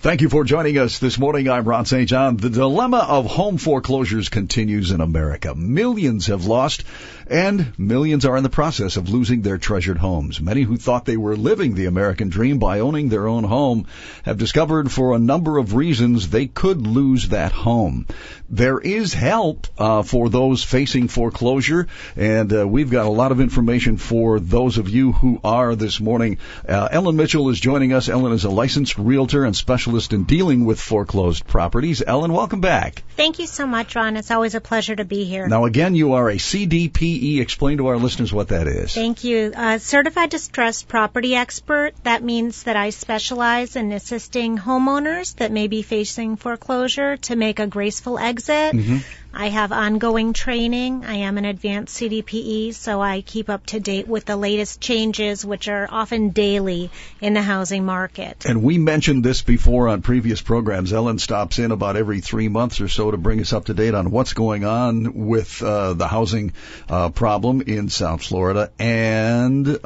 Thank you for joining us this morning. I'm Ron St. John. The dilemma of home foreclosures continues in America. Millions have lost, and millions are in the process of losing their treasured homes. Many who thought they were living the American dream by owning their own home have discovered for a number of reasons they could lose that home. There is help for those facing foreclosure, and we've got a lot of information for those of you who are this morning. Ellen Mitchell is joining us. Ellen is a licensed realtor and specialist in dealing with foreclosed properties. Ellen, welcome back. Thank you so much, Ron. It's always a pleasure to be here. Now, again, you are a CDPE. Explain to our listeners what that is. Thank you. Certified Distressed Property Expert. That means that I specialize in assisting homeowners that may be facing foreclosure to make a graceful exit. Mm-hmm. I have ongoing training. I am an advanced CDPE, so I keep up to date with the latest changes, which are often daily in the housing market. And we mentioned this before on previous programs. Ellen stops in about every 3 months or so to bring us up to date on what's going on with the housing problem in South Florida. And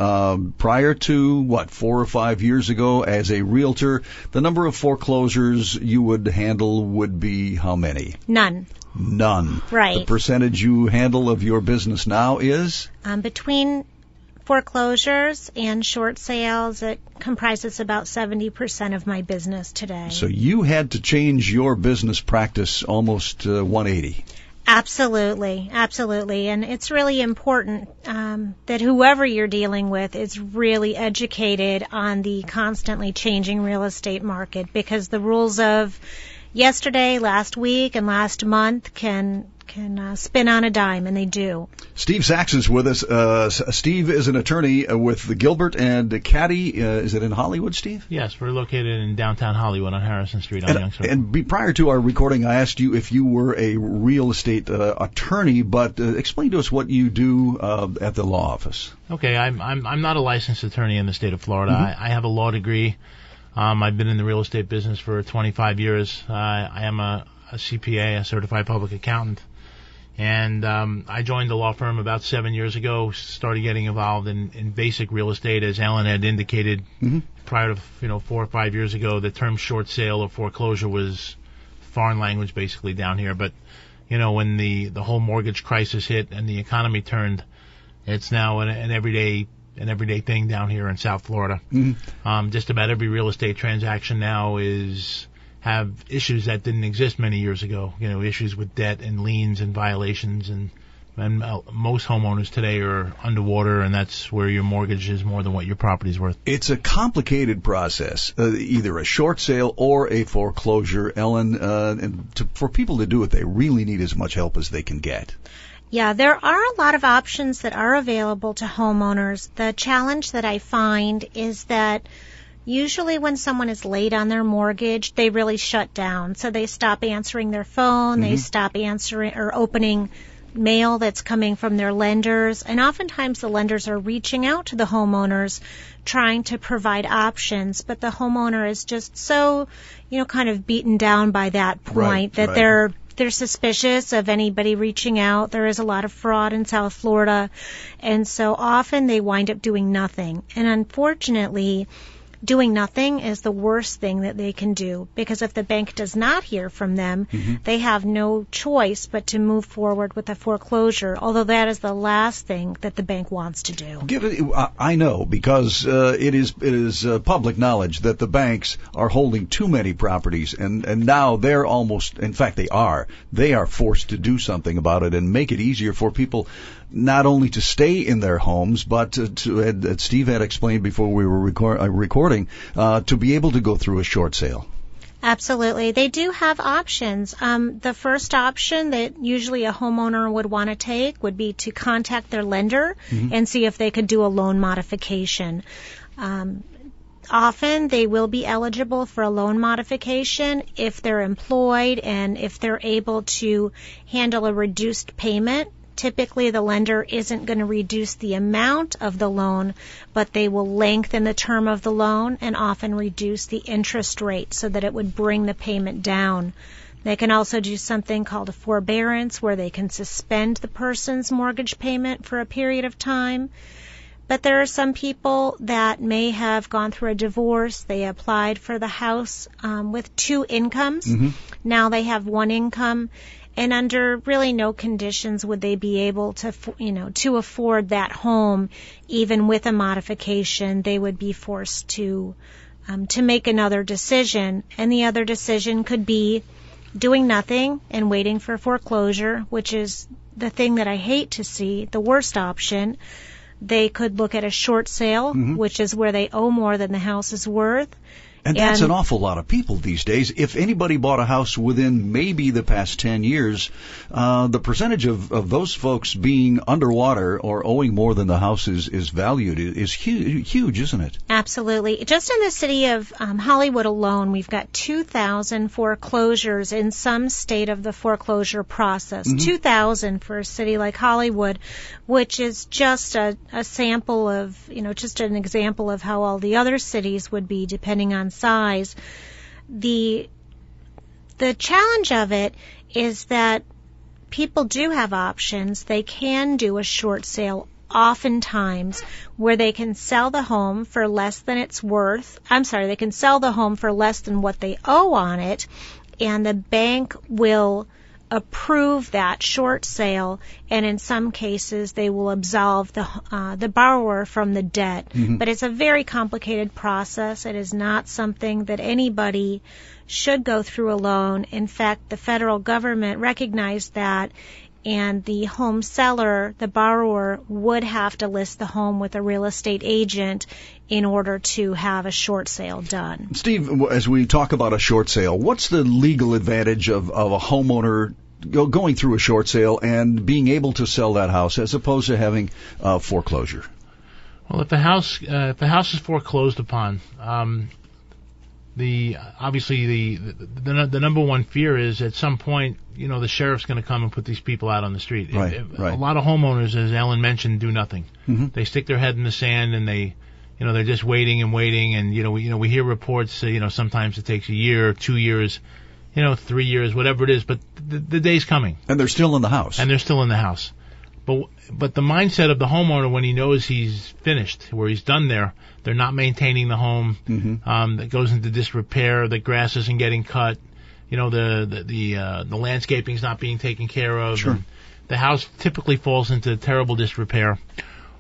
prior to, 4 or 5 years ago, as a realtor, the number of foreclosures you would handle would be how many? None. Right. The percentage you handle of your business now is? Between foreclosures and short sales, it comprises about 70% of my business today. So you had to change your business practice almost 180. Absolutely. And it's really important that whoever you're dealing with is really educated on the constantly changing real estate market, because the rules of yesterday, last week, and last month can spin on a dime, and they do. Steve Sachs is with us. Steve is an attorney with the Gilbert and Caddy. Is it in Hollywood, Steve? Yes, we're located in downtown Hollywood on Harrison Street on Young Circle. And prior to our recording, I asked you if you were a real estate attorney, but explain to us what you do at the law office. Okay, I'm not a licensed attorney in the state of Florida. Mm-hmm. I have a law degree. I've been in the real estate business for 25 years. I am a CPA, a certified public accountant. And I joined the law firm about 7 years ago, started getting involved in basic real estate, as Ellen had indicated. Mm-hmm. Prior to 4 or 5 years ago, the term short sale or foreclosure was foreign language basically down here. But, when the whole mortgage crisis hit and the economy turned, it's now an everyday thing down here in South Florida. Mm-hmm. Just about every real estate transaction now have issues that didn't exist many years ago. Issues with debt and liens and violations, and most homeowners today are underwater, and that's where your mortgage is more than what your property's worth. It's a complicated process, either a short sale or a foreclosure, Ellen. For people to do it, they really need as much help as they can get. Yeah, there are a lot of options that are available to homeowners. The challenge that I find is that usually when someone is late on their mortgage, they really shut down. So they stop answering their phone, mm-hmm. They stop answering or opening mail that's coming from their lenders. And oftentimes the lenders are reaching out to the homeowners trying to provide options, but the homeowner is just so, kind of beaten down by that point that they're suspicious of anybody reaching out. There is a lot of fraud in South Florida, and so often they wind up doing nothing. And unfortunately, doing nothing is the worst thing that they can do, because if the bank does not hear from them, mm-hmm. they have no choice but to move forward with a foreclosure, although that is the last thing that the bank wants to do. I know, because it is public knowledge that the banks are holding too many properties, and now they're almost, in fact they are forced to do something about it and make it easier for people not only to stay in their homes, but Steve had explained before we were recording, to be able to go through a short sale. Absolutely. They do have options. The first option that usually a homeowner would want to take would be to contact their lender, mm-hmm. and see if they could do a loan modification. Often they will be eligible for a loan modification if they're employed and if they're able to handle a reduced payment. Typically, the lender isn't going to reduce the amount of the loan, but they will lengthen the term of the loan and often reduce the interest rate so that it would bring the payment down. They can also do something called a forbearance, where they can suspend the person's mortgage payment for a period of time. But there are some people that may have gone through a divorce. They applied for the house with two incomes. Now they have one income, and under really no conditions would they be able to, to afford that home, even with a modification. They would be forced to make another decision, and the other decision could be doing nothing and waiting for foreclosure, which is the thing that I hate to see, the worst option. They could look at a short sale, which is where they owe more than the house is worth. And that's an awful lot of people these days. If anybody bought a house within maybe the past 10 years, the percentage of those folks being underwater or owing more than the house is valued is huge, isn't it? Absolutely. Just in the city of Hollywood alone, we've got 2,000 foreclosures in some state of the foreclosure process. 2,000 for a city like Hollywood, which is just a sample of, just an example of how all the other cities would be depending on size. The challenge of it is that people do have options. They can do a short sale oftentimes where they can sell the home for less than it's worth. They can sell the home for less than what they owe on it, and the bank will approve that short sale, and in some cases they will absolve the borrower from the debt. But it's a very complicated process. It is not something that anybody should go through alone. In fact, the federal government recognized that, and the home seller, the borrower, would have to list the home with a real estate agent in order to have a short sale done. Steve, as we talk about a short sale, what's the legal advantage of a homeowner going through a short sale and being able to sell that house as opposed to having foreclosure? Well, if the house is foreclosed upon, the number one fear is at some point, the sheriff's going to come and put these people out on the street. Right. A lot of homeowners, as Ellen mentioned, do nothing. They stick their head in the sand and they're just waiting and waiting. And we hear reports. Sometimes it takes a year, 2 years, 3 years, whatever it is. But the day's coming. And they're still in the house. But the mindset of the homeowner when he knows he's finished, where he's done there, they're not maintaining the home. That goes into disrepair. The grass isn't getting cut. The landscaping's not being taken care of. Sure. And the house typically falls into terrible disrepair.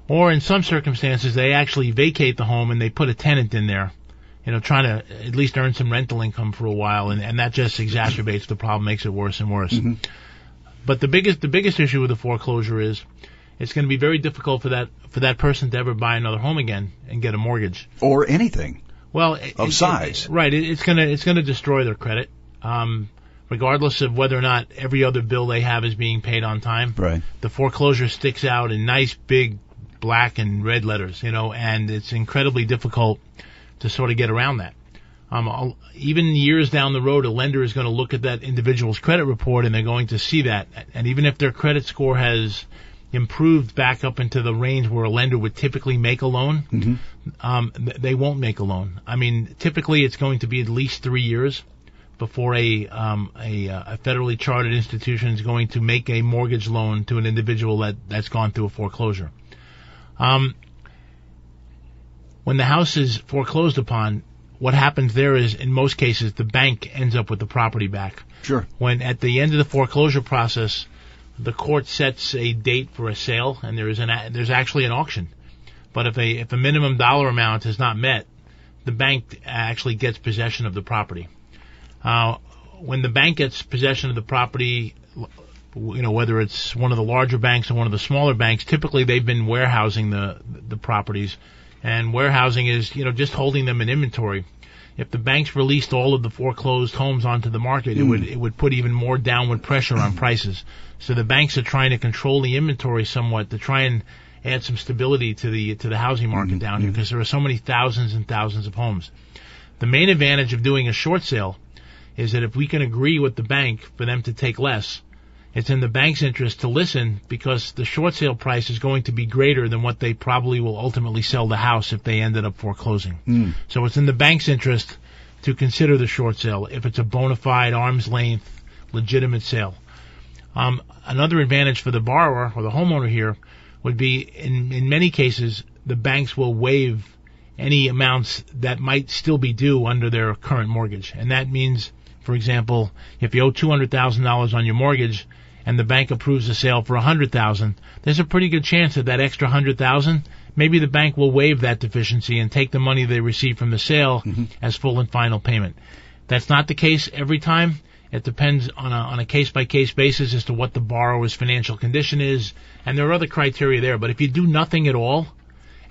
Or in some circumstances, they actually vacate the home and they put a tenant in there, trying to at least earn some rental income for a while, and that just exacerbates the problem, makes it worse and worse. But the biggest issue with the foreclosure is it's going to be very difficult for that person to ever buy another home again and get a mortgage or anything. Well, of size. Right. It's going to destroy their credit, regardless of whether or not every other bill they have is being paid on time. Right. The foreclosure sticks out in nice big black and red letters, and it's incredibly difficult to sort of get around that. Even years down the road, a lender is going to look at that individual's credit report and they're going to see that. And even if their credit score has improved back up into the range where a lender would typically make a loan, they won't make a loan. I mean, typically it's going to be at least 3 years before a federally chartered institution is going to make a mortgage loan to an individual that's gone through a foreclosure. When the house is foreclosed upon, what happens there is, in most cases, the bank ends up with the property back. Sure. When at the end of the foreclosure process, the court sets a date for a sale, and there's actually an auction. But if a minimum dollar amount is not met, the bank actually gets possession of the property. When the bank gets possession of the property, whether it's one of the larger banks or one of the smaller banks, typically they've been warehousing the properties. And warehousing is, just holding them in inventory. If the banks released all of the foreclosed homes onto the market, it would put even more downward pressure on prices. So the banks are trying to control the inventory somewhat to try and add some stability to the housing market down here, because there are so many thousands and thousands of homes. The main advantage of doing a short sale is that if we can agree with the bank for them to take less, it's in the bank's interest to listen, because the short sale price is going to be greater than what they probably will ultimately sell the house if they ended up foreclosing. So it's in the bank's interest to consider the short sale if it's a bona fide, arm's length, legitimate sale. Another advantage for the borrower or the homeowner here would be, in many cases, the banks will waive any amounts that might still be due under their current mortgage. And that means, for example, if you owe $200,000 on your mortgage and the bank approves the sale for $100,000, there's a pretty good chance that that extra $100,000, maybe the bank will waive that deficiency and take the money they received from the sale as full and final payment. That's not the case every time. It depends on a case-by-case basis as to what the borrower's financial condition is, and there are other criteria there. But if you do nothing at all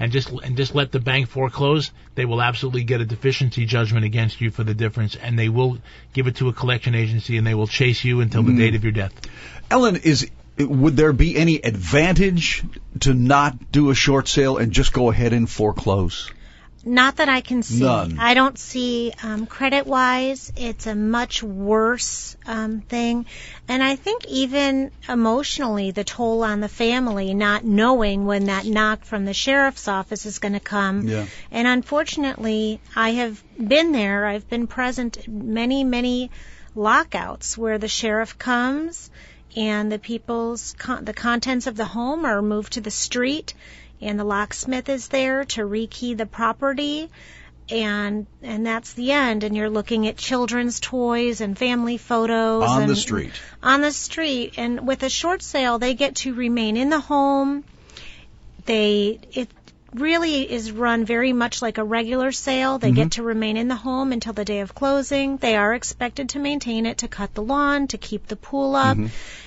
and just let the bank foreclose, they will absolutely get a deficiency judgment against you for the difference, and they will give it to a collection agency, and they will chase you until the date of your death. Ellen, would there be any advantage to not do a short sale and just go ahead and foreclose? Not that I can see. None. I don't see credit-wise. It's a much worse thing. And I think even emotionally, the toll on the family, not knowing when that knock from the sheriff's office is going to come. Yeah. And unfortunately, I have been there. I've been present in many, many lockouts where the sheriff comes and the contents of the home are moved to the street, and the locksmith is there to rekey the property, and that's the end. And you're looking at children's toys and family photos on the street. On the street, and with a short sale, they get to remain in the home. It really is run very much like a regular sale. They get to remain in the home until the day of closing. They are expected to maintain it, to cut the lawn, to keep the pool up,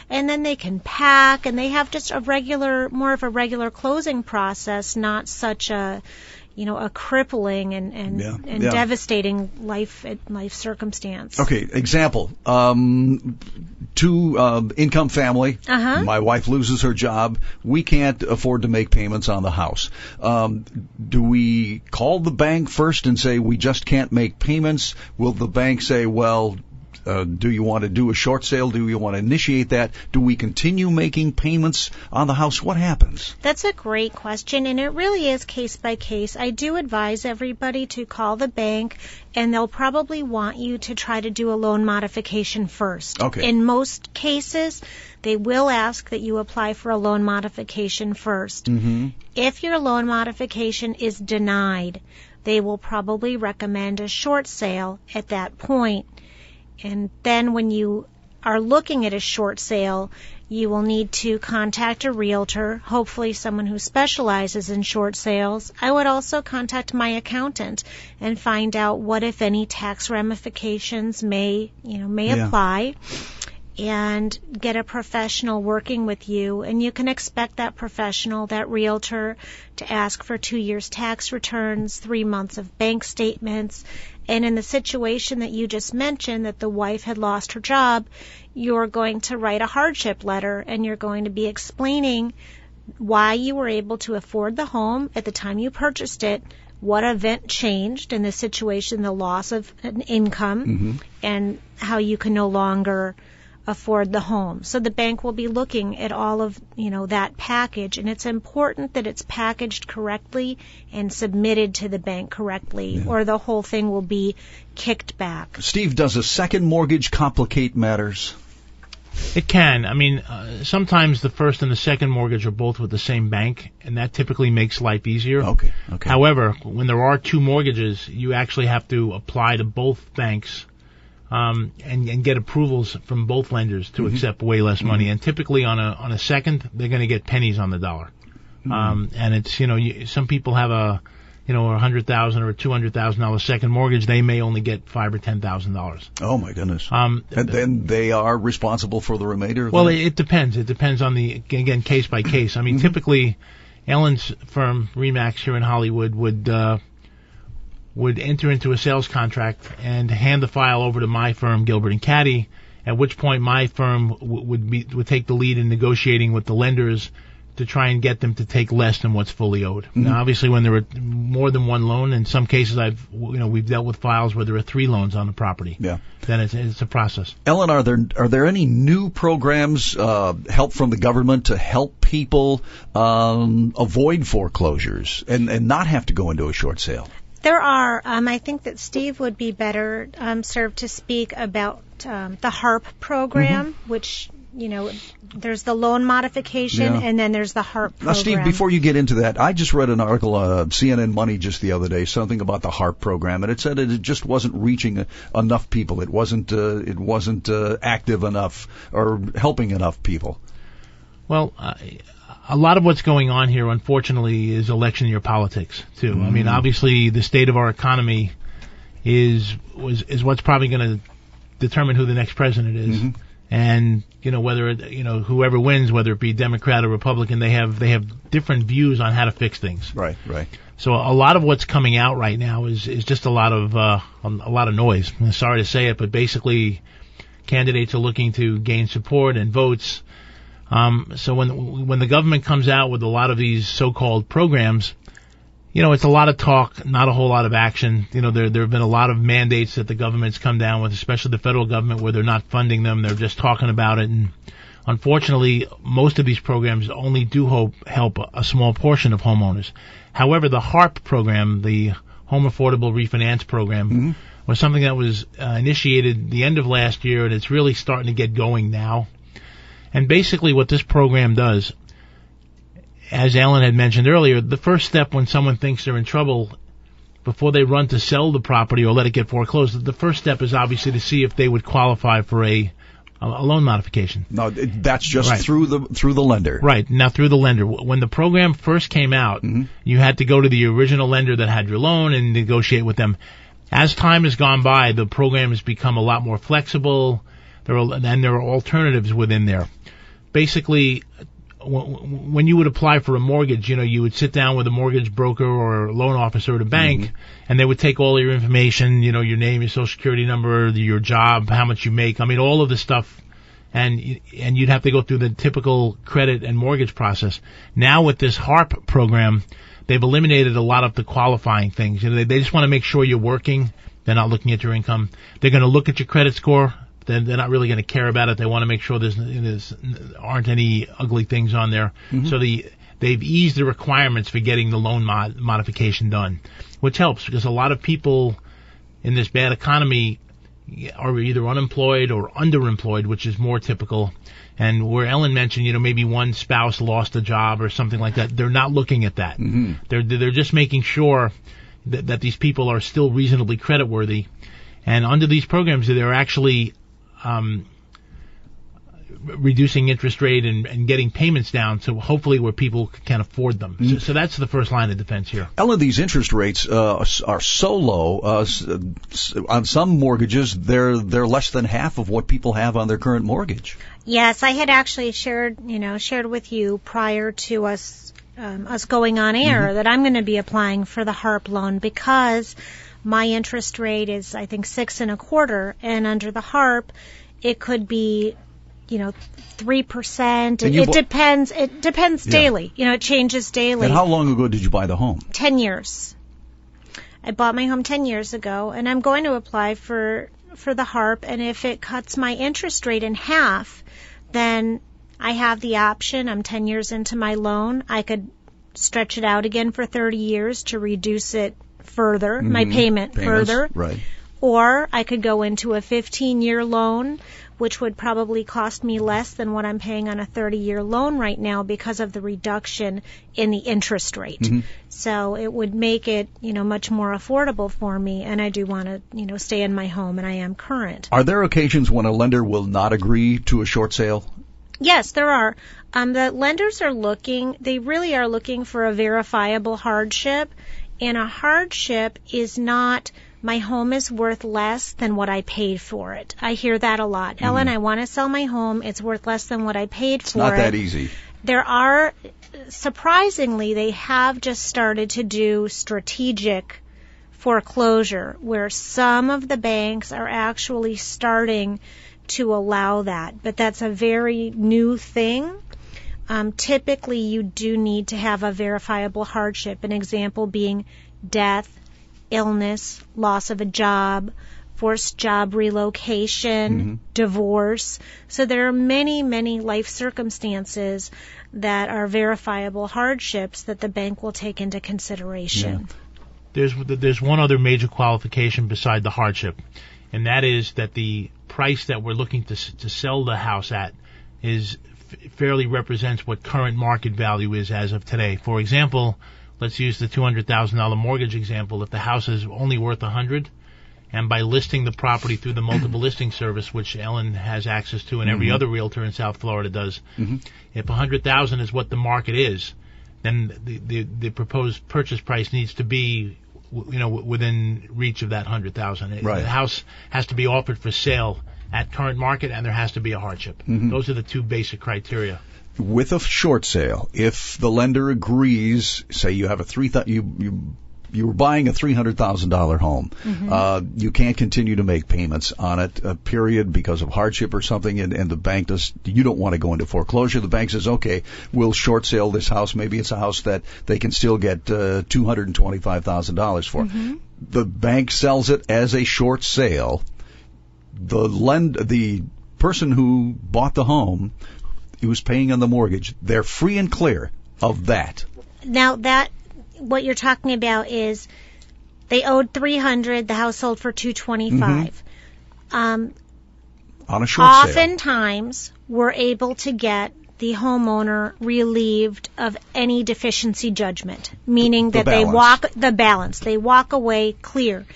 and then they can pack, and they have just more of a regular closing process, not such a crippling and devastating life circumstance. Okay, example. Two-income family. My wife loses her job. We can't afford to make payments on the house. Do we call the bank first and say we just can't make payments? Will the bank say, well, do you want to do a short sale? Do you want to initiate that? Do we continue making payments on the house? What happens? That's a great question, and it really is case by case. I do advise everybody to call the bank, and they'll probably want you to try to do a loan modification first. Okay. In most cases, they will ask that you apply for a loan modification first. If your loan modification is denied, they will probably recommend a short sale at that point. And then when you are looking at a short sale, you will need to contact a realtor, hopefully someone who specializes in short sales. I would also contact my accountant and find out what, if any, tax ramifications may apply, and get a professional working with you. And you can expect that professional, that realtor, to ask for 2 years tax returns, 3 months of bank statements. And in the situation that you just mentioned, that the wife had lost her job, you're going to write a hardship letter, and you're going to be explaining why you were able to afford the home at the time you purchased it, what event changed in the situation, the loss of an income, and how you can no longer afford the home. So the bank will be looking at all of that package, and it's important that it's packaged correctly and submitted to the bank correctly, or the whole thing will be kicked back. Steve, does a second mortgage complicate matters? It can. I mean, sometimes the first and the second mortgage are both with the same bank, and that typically makes life easier. Okay. However, when there are two mortgages, you actually have to apply to both banks and get approvals from both lenders to accept way less money. And typically on a second, they're going to get pennies on the dollar. And it's some people have a $100,000 or a $200,000 second mortgage. They may only get $5,000 or $10,000. Oh my goodness! And then they are responsible for the remainder. Well, it depends. It depends on again, case by case. I mean, typically, Ellen's firm, Remax here in Hollywood, would enter into a sales contract and hand the file over to my firm, Gilbert and Caddy, at which point my firm would take the lead in negotiating with the lenders to try and get them to take less than what's fully owed. Now, obviously, when there are more than one loan, in some cases we've dealt with files where there are 3 loans on the property. Yeah. Then it's a process. Ellen, are there any new programs, help from the government to help people avoid foreclosures and not have to go into a short sale? There are. I think that Steve would be better served to speak about the HARP program, which there's the loan modification, and then there's the HARP program. Now, Steve, before you get into that, I just read an article, CNN Money just the other day, something about the HARP program, and it said it just wasn't reaching enough people. It wasn't active enough or helping enough people. Well, a lot of what's going on here, unfortunately, is election year politics too. I mean, obviously, the state of our economy is what's probably going to determine who the next president is. Mm-hmm. And, whether, whoever wins, whether it be Democrat or Republican, they have different views on how to fix things. Right. So a lot of what's coming out right now is just a lot of noise. I'm sorry to say it, but basically candidates are looking to gain support and votes. So when the government comes out with a lot of these so-called programs, it's a lot of talk, not a whole lot of action. There have been a lot of mandates that the government's come down with, especially the federal government, where they're not funding them. They're just talking about it. And unfortunately, most of these programs only do help a small portion of homeowners. However, the HARP program, the Home Affordable Refinance Program, was something that was initiated the end of last year, and it's really starting to get going now. And basically what this program does, as Ellen had mentioned earlier, the first step when someone thinks they're in trouble, before they run to sell the property or let it get foreclosed, the first step is obviously to see if they would qualify for a loan modification. No, that's just through the lender. Right, now through the lender. When the program first came out, you had to go to the original lender that had your loan and negotiate with them. As time has gone by, the program has become a lot more flexible, and there are alternatives within there. Basically, when you would apply for a mortgage, you would sit down with a mortgage broker or a loan officer at a bank, and they would take all your information, your name, your social security number, your job, how much you make, all of the stuff, and you'd have to go through the typical credit and mortgage process. Now with this HARP program, they've eliminated a lot of the qualifying things. They just want to make sure you're working. They're not looking at your income. They're going to look at your credit score. They're not really going to care about it. They want to make sure there's aren't any ugly things on there. So they've eased the requirements for getting the loan modification done, which helps because a lot of people in this bad economy are either unemployed or underemployed, which is more typical. And where Ellen mentioned, maybe one spouse lost a job or something like that, they're not looking at that. They're just making sure that these people are still reasonably creditworthy. And under these programs, they're actually reducing interest rate and getting payments down, so hopefully where people can afford them. So that's the first line of defense here. Ellen, these interest rates are so low. On some mortgages, they're less than half of what people have on their current mortgage. Yes, I had actually shared with you prior to us going on air that I'm going to be applying for the HARP loan because my interest rate is, I think, 6.25%, and under the HARP, it could be, 3%. It depends. It depends daily. It changes daily. And how long ago did you buy the home? 10 years. I bought my home 10 years ago, and I'm going to apply for the HARP, and if it cuts my interest rate in half, then I have the option. I'm 10 years into my loan. I could stretch it out again for 30 years to reduce it further, my payments further. Right. Or I could go into a 15-year loan, which would probably cost me less than what I'm paying on a 30-year loan right now because of the reduction in the interest rate. So it would make it, much more affordable for me, and I do want to, stay in my home, and I am current. Are there occasions when a lender will not agree to a short sale? Yes, there are. The lenders are really are looking for a verifiable hardship. And a hardship is not, my home is worth less than what I paid for it. I hear that a lot. Ellen, I want to sell my home. It's worth less than what I paid for it. It's not that easy. Surprisingly, they have just started to do strategic foreclosure, where some of the banks are actually starting to allow that. But that's a very new thing. Typically, you do need to have a verifiable hardship, an example being death, illness, loss of a job, forced job relocation, divorce. So there are many, many life circumstances that are verifiable hardships that the bank will take into consideration. There's one other major qualification beside the hardship, and that is that the price that we're looking to sell the house at fairly represents what current market value is as of today. For example, let's use the $200,000 mortgage example. If the house is only worth $100,000, and by listing the property through the multiple listing service, which Ellen has access to and every other realtor in South Florida does, if $100,000 is what the market is, then the proposed purchase price needs to be, within reach of that $100,000. Right. The house has to be offered for sale at current market, and there has to be a hardship. Those are the two basic criteria. With a short sale, if the lender agrees, say you have you were buying a $300,000 home. You can't continue to make payments on it, period, because of hardship or something, and the bank you don't want to go into foreclosure. The bank says, okay, we'll short sale this house. Maybe it's a house that they can still get $225,000 for. The bank sells it as a short sale. The person who bought the home, who was paying on the mortgage, they're free and clear of that. Now what you're talking about is they owed $300,000, the house sold for $225,000. On a short sale. Oftentimes, we're able to get the homeowner relieved of any deficiency judgment, meaning that they walk away clear.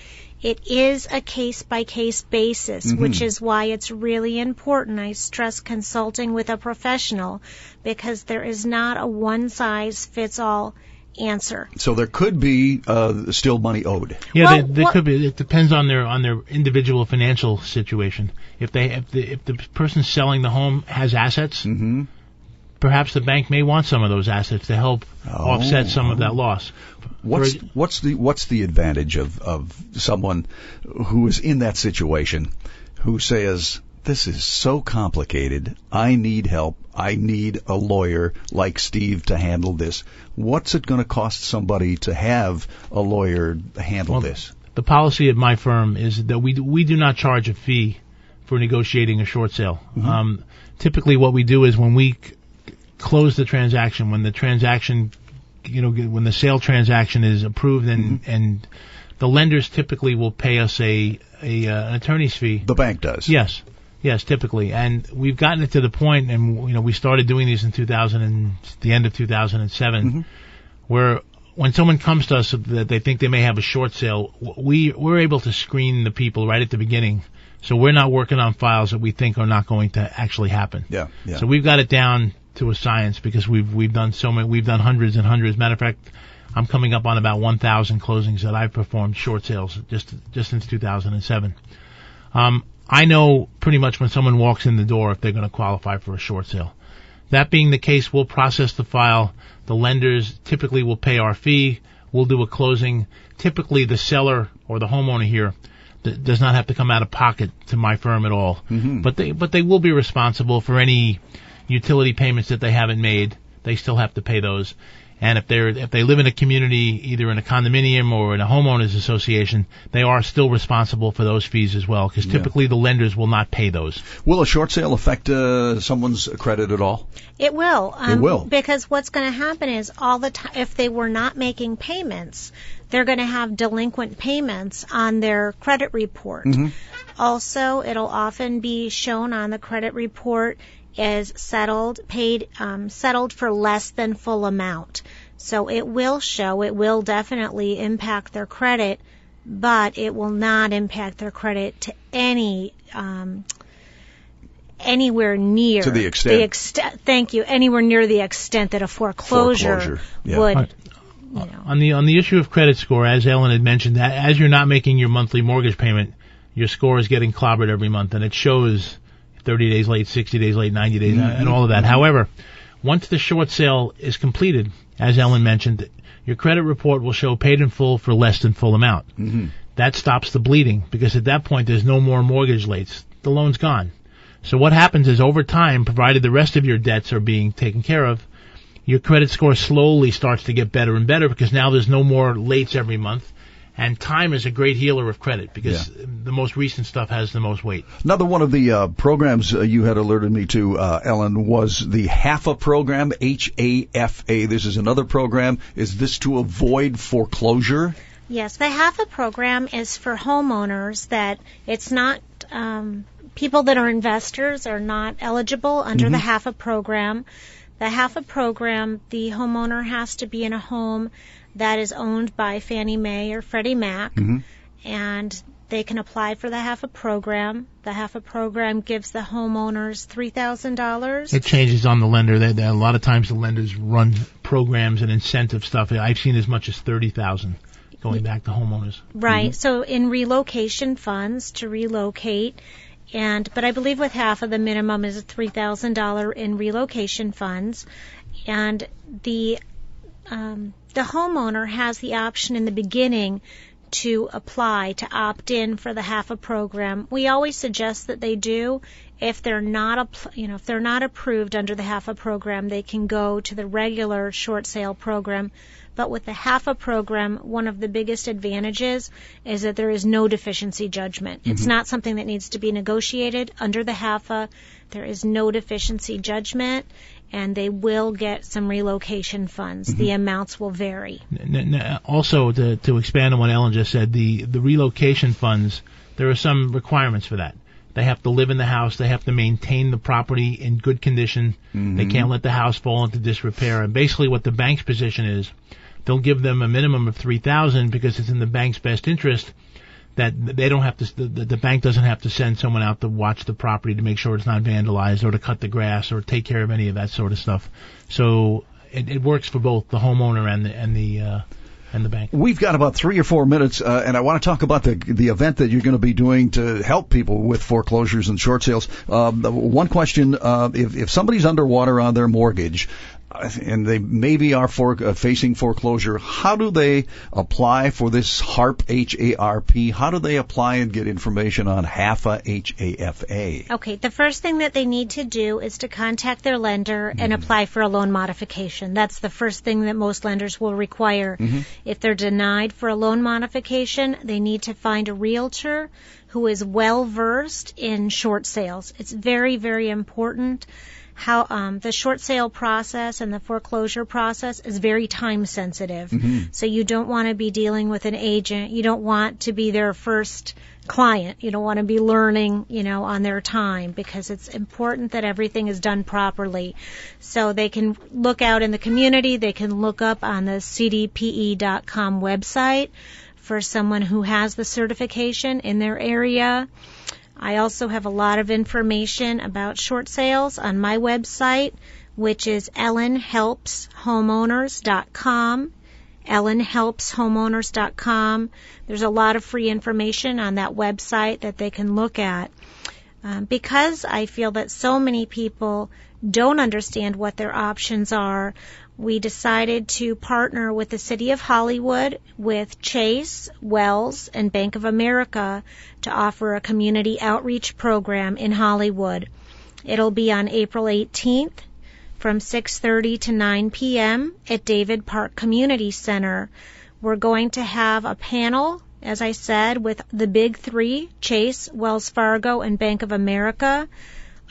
It is a case-by-case basis, which is why it's really important. I stress consulting with a professional, because there is not a one-size-fits-all answer. So there could be still money owed. Yeah, there could be. It depends on their individual financial situation. If the person selling the home has assets, perhaps the bank may want some of those assets to help offset some of that loss. What's the advantage of someone who is in that situation, who says, this is so complicated, I need help, I need a lawyer like Steve to handle this? What's it going to cost somebody to have a lawyer handle this? The policy at my firm is that we do not charge a fee for negotiating a short sale. Typically what we do is when we close the transaction, when the transaction, when the sale transaction is approved and the lenders typically will pay us an attorney's fee. The bank does? Yes, typically. And we've gotten it to the point, and we started doing these in the end of 2007, where when someone comes to us that they think they may have a short sale, we're able to screen the people right at the beginning. So we're not working on files that we think are not going to actually happen. Yeah. So we've got it down to a science, because we've done so many. We've done hundreds and hundreds. Matter of fact, I'm coming up on about 1,000 closings that I've performed short sales just since 2007. I know pretty much when someone walks in the door if they're going to qualify for a short sale. That being the case, we'll process the file. The lenders typically will pay our fee. We'll do a closing. Typically, the seller or the homeowner here does not have to come out of pocket to my firm at all. But they will be responsible for any utility payments that they haven't made. They still have to pay those. And if they live in a community, either in a condominium or in a homeowners association, they are still responsible for those fees as well, because typically the lenders will not pay those. Will a short sale affect someone's credit at all? It will. It will. Because what's going to happen is all the time, if they were not making payments, they're going to have delinquent payments on their credit report. Also, it'll often be shown on the credit report is settled for less than full amount. So it will definitely impact their credit, but it will not impact their credit to anywhere near to the extent. Thank you. Anywhere near the extent that a foreclosure would. On the issue of credit score, as Ellen had mentioned, as you're not making your monthly mortgage payment, your score is getting clobbered every month, and it shows 30 days late, 60 days late, 90 days, and all of that. However, once the short sale is completed, as Ellen mentioned, your credit report will show paid in full for less than full amount. That stops the bleeding, because at that point there's no more mortgage lates. The loan's gone. So what happens is, over time, provided the rest of your debts are being taken care of, your credit score slowly starts to get better and better, because now there's no more lates every month. And time is a great healer of credit, because the most recent stuff has the most weight. Another one of the programs you had alerted me to, Ellen, was the HAFA program, HAFA. This is another program. Is this to avoid foreclosure? Yes, the HAFA program is for homeowners that it's not people that are investors are not eligible under the HAFA program. The HAFA program, the homeowner has to be in a home that is owned by Fannie Mae or Freddie Mac, and they can apply for the HAFA program. The HAFA program gives the homeowners $3,000. It changes on the lender. A lot of times the lenders run programs and incentive stuff. I've seen as much as $30,000 going back to homeowners. Right. So in relocation funds to relocate, but I believe with HAFA the minimum is $3,000 in relocation funds, and the homeowner has the option in the beginning to apply to opt in for the HAFA program. We always suggest that they do. If they're not, if they're not approved under the HAFA program, they can go to the regular short sale program. But with the HAFA program, one of the biggest advantages is that there is no deficiency judgment. It's not something that needs to be negotiated. Under the HAFA, there is no deficiency judgment, and they will get some relocation funds. The amounts will vary. Also, to expand on what Ellen just said, the relocation funds, there are some requirements for that. They have to live in the house. They have to maintain the property in good condition. They can't let the house fall into disrepair. And basically what the bank's position is, they'll give them a minimum of $3,000 because it's in the bank's best interest that they don't have to, the bank doesn't have to send someone out to watch the property to make sure it's not vandalized or to cut the grass or take care of any of that sort of stuff. So it works for both the homeowner and the bank. We've got about 3 or 4 minutes, and I want to talk about the event that you're going to be doing to help people with foreclosures and short sales. One question, if somebody's underwater on their mortgage, and they maybe are facing foreclosure, how do they apply for this HARP, H-A-R-P? How do they apply and get information on HAFA, H-A-F-A? Okay, the first thing that they need to do is to contact their lender and apply for a loan modification. That's the first thing that most lenders will require. If they're denied for a loan modification, they need to find a realtor who is well-versed in short sales. It's very, very important. How the short sale process and the foreclosure process is very time sensitive. So you don't want to be dealing with an agent. You don't want to be their first client. You don't want to be learning, on their time, because it's important that everything is done properly. So they can look out in the community. They can look up on the cdpe.com website for someone who has the certification in their area. I also have a lot of information about short sales on my website, which is ellenhelpshomeowners.com. ellenhelpshomeowners.com. There's a lot of free information on that website that they can look at. Because I feel that so many people don't understand what their options are, we decided to partner with the City of Hollywood, with Chase, Wells, and Bank of America to offer a community outreach program in Hollywood. It'll be on April 18th from 6:30 to 9 p.m. at David Park Community Center. We're going to have a panel, as I said, with the big three, Chase, Wells Fargo, and Bank of America.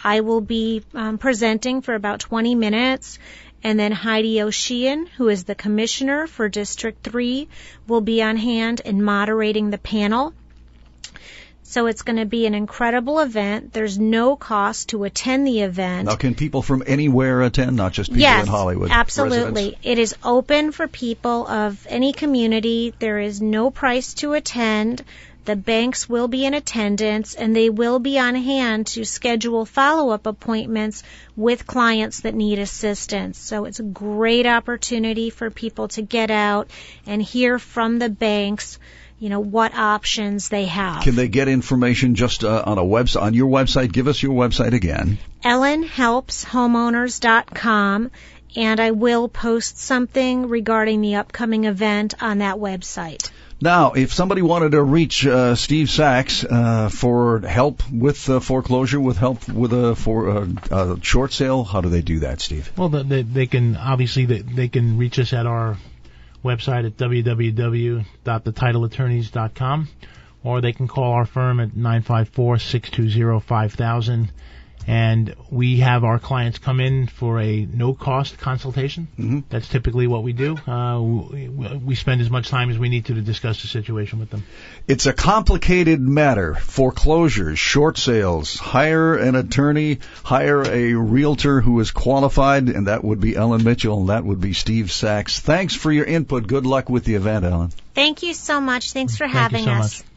I will be presenting for about 20 minutes. And then Heidi O'Sheehan, who is the commissioner for District 3, will be on hand in moderating the panel. So it's going to be an incredible event. There's no cost to attend the event. Now, can people from anywhere attend, not just people in Hollywood? Yes, absolutely. Residents? It is open for people of any community. There is no price to attend. The banks will be in attendance, and they will be on hand to schedule follow-up appointments with clients that need assistance. So it's a great opportunity for people to get out and hear from the banks, what options they have. Can they get information just on your website? Give us your website again. ellenhelpshomeowners.com. And I will post something regarding the upcoming event on that website. Now, if somebody wanted to reach Steve Sachs for help with foreclosure, with help with a short sale, how do they do that, Steve? Well, they can they can reach us at our website at www.thetitleattorneys.com, or they can call our firm at 954-620-5000. And we have our clients come in for a no-cost consultation. Mm-hmm. That's typically what we do. We spend as much time as we need to discuss the situation with them. It's a complicated matter. Foreclosures, short sales. Hire an attorney, hire a realtor who is qualified, and that would be Ellen Mitchell, and that would be Steve Sachs. Thanks for your input. Good luck with the event, Ellen. Thank you so much. Thanks for having us. Much.